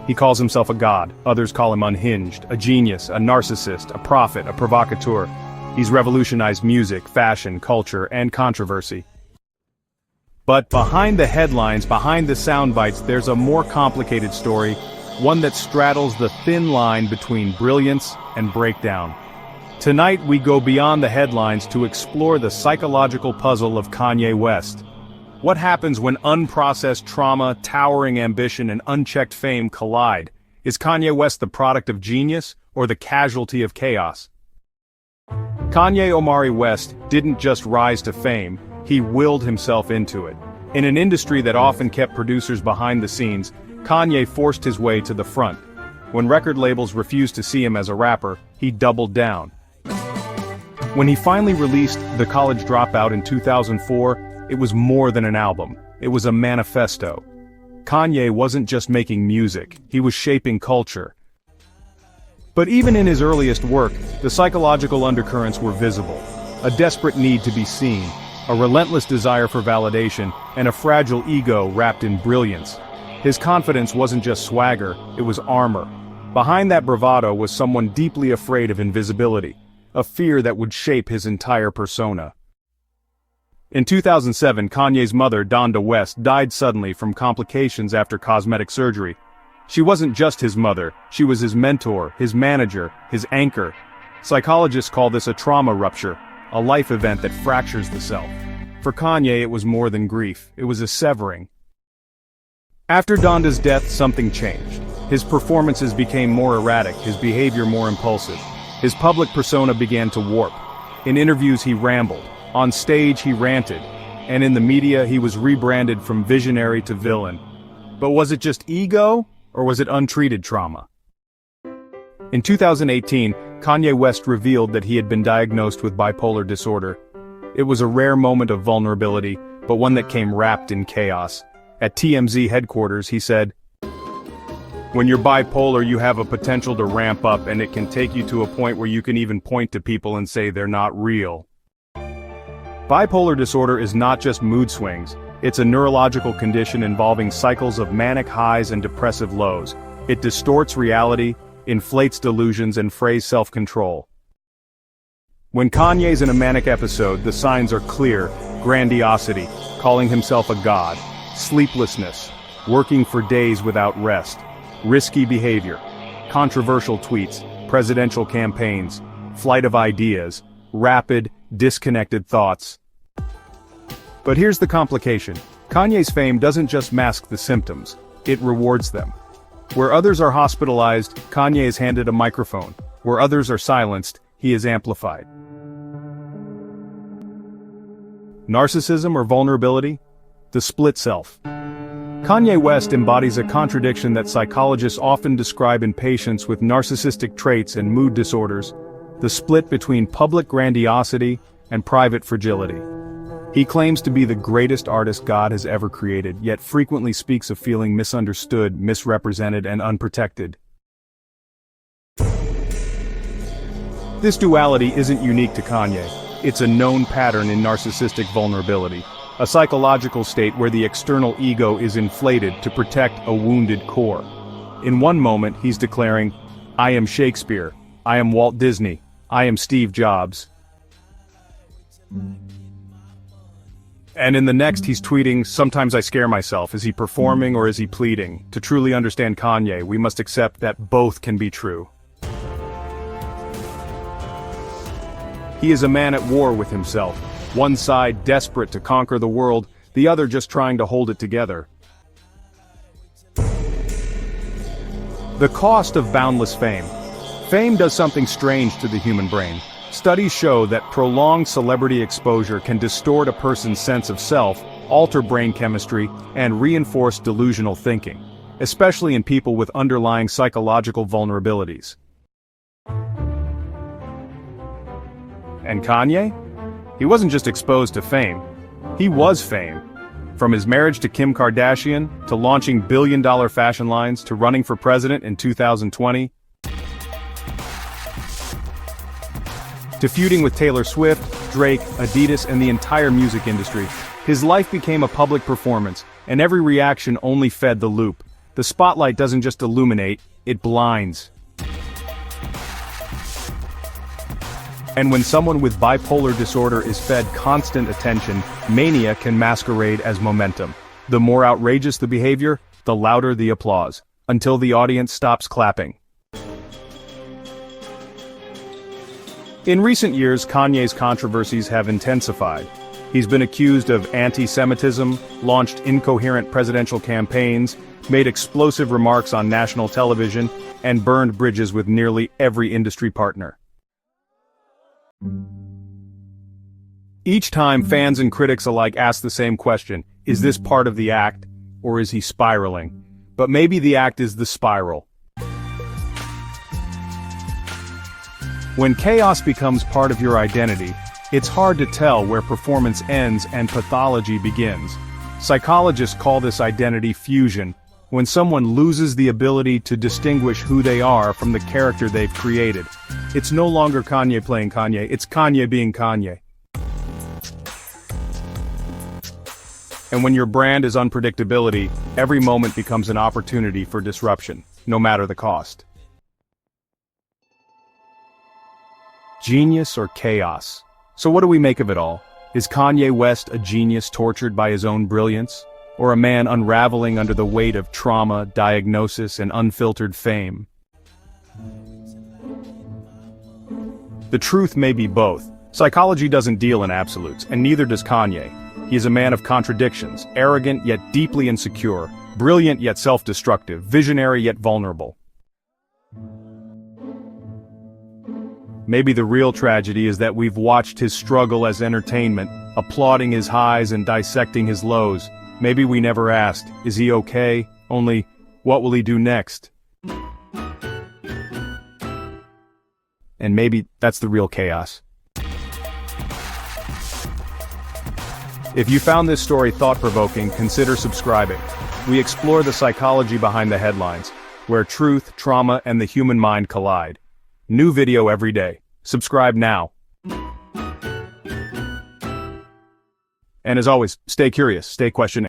He calls himself a god, others call him unhinged, a genius, a narcissist, a prophet, a provocateur. He's revolutionized music, fashion, culture, and controversy. But behind the headlines, behind the sound bites, there's a more complicated story, one that straddles the thin line between brilliance and breakdown. Tonight we go beyond the headlines to explore the psychological puzzle of Kanye West. What happens when unprocessed trauma, towering ambition, and unchecked fame collide? Is Kanye West the product of genius, or the casualty of chaos? Kanye Omari West didn't just rise to fame, he willed himself into it. In an industry that often kept producers behind the scenes, Kanye forced his way to the front. When record labels refused to see him as a rapper, he doubled down. When he finally released The College Dropout in 2004, it was more than an album. It was a manifesto. Kanye wasn't just making music, he was shaping culture. But even in his earliest work, the psychological undercurrents were visible. A desperate need to be seen, a relentless desire for validation, and a fragile ego wrapped in brilliance. His confidence wasn't just swagger, it was armor. Behind that bravado was someone deeply afraid of invisibility, a fear that would shape his entire persona. In 2007, Kanye's mother, Donda West, died suddenly from complications after cosmetic surgery. She wasn't just his mother, she was his mentor, his manager, his anchor. Psychologists call this a trauma rupture, a life event that fractures the self. For Kanye, it was more than grief, it was a severing. After Donda's death, something changed. His performances became more erratic, his behavior more impulsive. His public persona began to warp. In interviews he rambled, on stage he ranted, and in the media he was rebranded from visionary to villain. But was it just ego, or was it untreated trauma? In 2018, Kanye West revealed that he had been diagnosed with bipolar disorder. It was a rare moment of vulnerability, but one that came wrapped in chaos. At TMZ headquarters, he said, "When you're bipolar, you have a potential to ramp up, and it can take you to a point where you can even point to people and say they're not real." Bipolar disorder is not just mood swings, it's a neurological condition involving cycles of manic highs and depressive lows. It distorts reality, inflates delusions, and frays self-control. When Kanye's in a manic episode, the signs are clear: grandiosity, calling himself a god, sleeplessness, working for days without rest, risky behavior, controversial tweets, presidential campaigns, flight of ideas, rapid, disconnected thoughts. But here's the complication. Kanye's fame doesn't just mask the symptoms, it rewards them. Where others are hospitalized, Kanye is handed a microphone. Where others are silenced, he is amplified. Narcissism or vulnerability? The split self. Kanye West embodies a contradiction that psychologists often describe in patients with narcissistic traits and mood disorders: the split between public grandiosity and private fragility. He claims to be the greatest artist God has ever created, yet frequently speaks of feeling misunderstood, misrepresented, and unprotected. This duality isn't unique to Kanye. It's a known pattern in narcissistic vulnerability, a psychological state where the external ego is inflated to protect a wounded core. In one moment, he's declaring, "I am Shakespeare, I am Walt Disney, I am Steve Jobs." And in the next he's tweeting, "Sometimes I scare myself. Is he performing or is he pleading?" To truly understand Kanye, we must accept that both can be true. He is a man at war with himself, one side desperate to conquer the world, the other just trying to hold it together. The cost of boundless fame. Fame does something strange to the human brain. Studies show that prolonged celebrity exposure can distort a person's sense of self, alter brain chemistry, and reinforce delusional thinking, especially in people with underlying psychological vulnerabilities. And Kanye? He wasn't just exposed to fame. He was fame. From his marriage to Kim Kardashian, to launching billion-dollar fashion lines, to running for president in 2020, to feuding with Taylor Swift, Drake, Adidas, and the entire music industry, his life became a public performance, and every reaction only fed the loop. The spotlight doesn't just illuminate, it blinds. And when someone with bipolar disorder is fed constant attention, mania can masquerade as momentum. The more outrageous the behavior, the louder the applause, until the audience stops clapping. In recent years, Kanye's controversies have intensified. He's been accused of anti-Semitism, launched incoherent presidential campaigns, made explosive remarks on national television, and burned bridges with nearly every industry partner. Each time, fans and critics alike ask the same question: is this part of the act, or is he spiraling? But maybe the act is the spiral. When chaos becomes part of your identity, it's hard to tell where performance ends and pathology begins. Psychologists call this identity fusion, when someone loses the ability to distinguish who they are from the character they've created. It's no longer Kanye playing Kanye, it's Kanye being Kanye. And when your brand is unpredictability, every moment becomes an opportunity for disruption, no matter the cost. Genius or chaos? So what do we make of it all? Is Kanye West a genius tortured by his own brilliance? Or a man unraveling under the weight of trauma, diagnosis, and unfiltered fame? The truth may be both. Psychology doesn't deal in absolutes, and neither does Kanye. He is a man of contradictions, arrogant yet deeply insecure, brilliant yet self-destructive, visionary yet vulnerable. Maybe the real tragedy is that we've watched his struggle as entertainment, applauding his highs and dissecting his lows. Maybe we never asked, is he okay? Only, what will he do next? And maybe that's the real chaos. If you found this story thought-provoking, consider subscribing. We explore the psychology behind the headlines, where truth, trauma, and the human mind collide. New video every day. Subscribe now. And as always, stay curious, stay questioning.